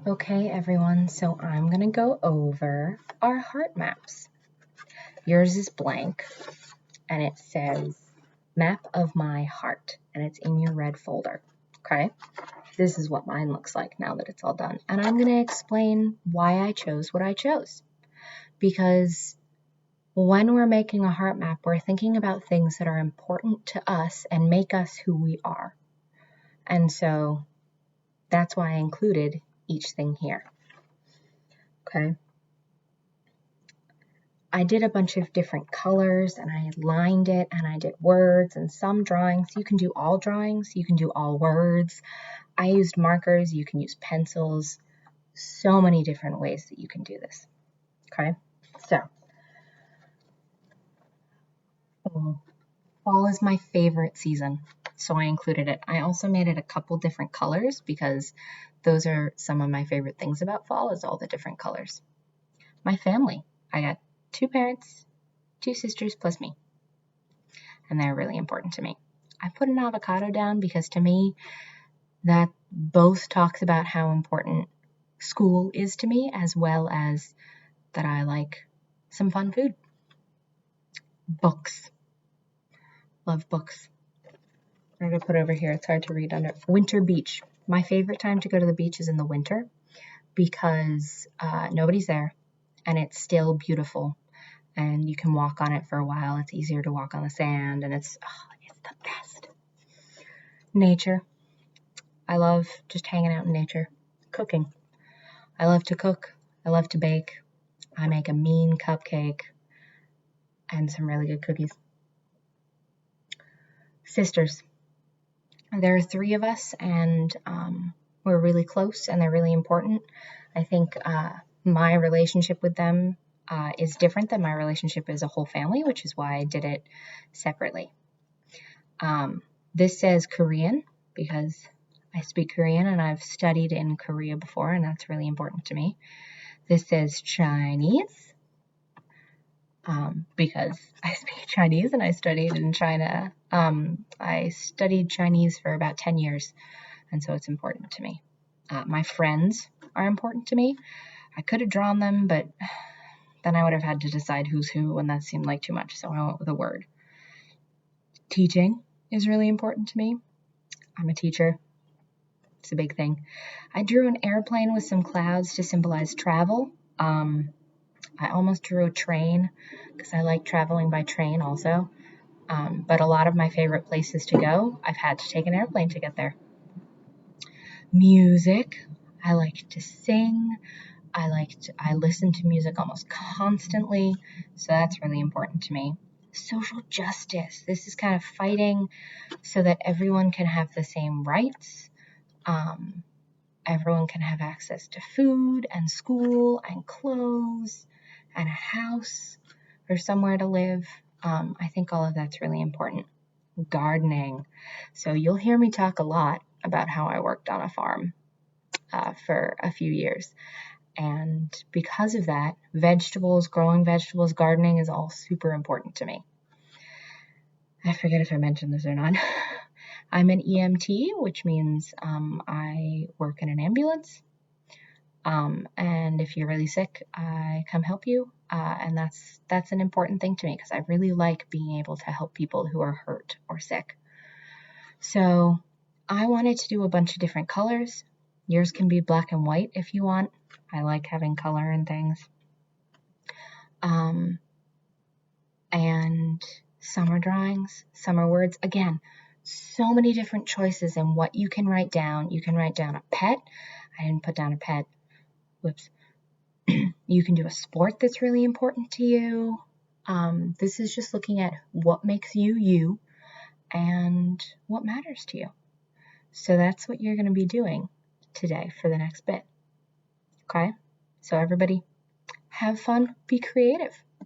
Okay, everyone, so I'm going to go over our heart maps. Yours is blank, and it says Map of My Heart, and it's in your red folder, okay? This is what mine looks like now that it's all done. And I'm going to explain why I chose what I chose. Because when we're making a heart map, we're thinking about things that are important to us and make us who we are. And so that's why I included each thing here. Okay. I did a bunch of different colors and I lined it and I did words and some drawings. You can do all drawings. You can do all words. I used markers. You can use pencils. So many different ways that you can do this. Okay. So fall is my favorite season. So I included it. I also made it a couple different colors because those are some of my favorite things about fall is all the different colors. My family. I got 2 parents, 2 sisters, plus me. And they're really important to me. I put an avocado down because to me, that both talks about how important school is to me, as well as that I like some fun food. Books. Love books. I'm going to put over here, it's hard to read under. Winter beach. My favorite time to go to the beach is in the winter because nobody's there and it's still beautiful. And you can walk on it for a while. It's easier to walk on the sand, and it's the best. Nature. I love just hanging out in nature. Cooking. I love to cook. I love to bake. I make a mean cupcake and some really good cookies. Sisters. There are 3 of us, and we're really close, and they're really important. I think my relationship with them is different than my relationship as a whole family, which is why I did it separately. This says Korean because I speak Korean and I've studied in Korea before, and that's really important to me. This says Chinese because I speak Chinese and I studied in China. I studied Chinese for about 10 years, and so it's important to me. My friends are important to me. I could have drawn them, but then I would have had to decide who's who, and that seemed like too much, so I went with a word. Teaching is really important to me. I'm a teacher. It's a big thing. I drew an airplane with some clouds to symbolize travel. I almost drew a train because I like traveling by train also. But a lot of my favorite places to go, I've had to take an airplane to get there. Music. I like to sing. I listen to music almost constantly, so that's really important to me. Social justice. This is kind of fighting so that everyone can have the same rights. Everyone can have access to food and school and clothes and a house or somewhere to live. I think all of that's really important. Gardening. So you'll hear me talk a lot about how I worked on a farm for a few years. And because of that, growing vegetables, gardening is all super important to me. I forget if I mentioned this or not. I'm an EMT, which means I work in an ambulance. And if you're really sick, I come help you. And that's an important thing to me because I really like being able to help people who are hurt or sick. So I wanted to do a bunch of different colors. Yours can be black and white if you want. I like having color and things. And summer drawings, summer words. Again, so many different choices in what you can write down. You can write down a pet. I didn't put down a pet. Whoops. You can do a sport that's really important to you. This is just looking at what makes you you and what matters to you. So that's what you're going to be doing today for the next bit. Okay? So everybody, have fun, be creative.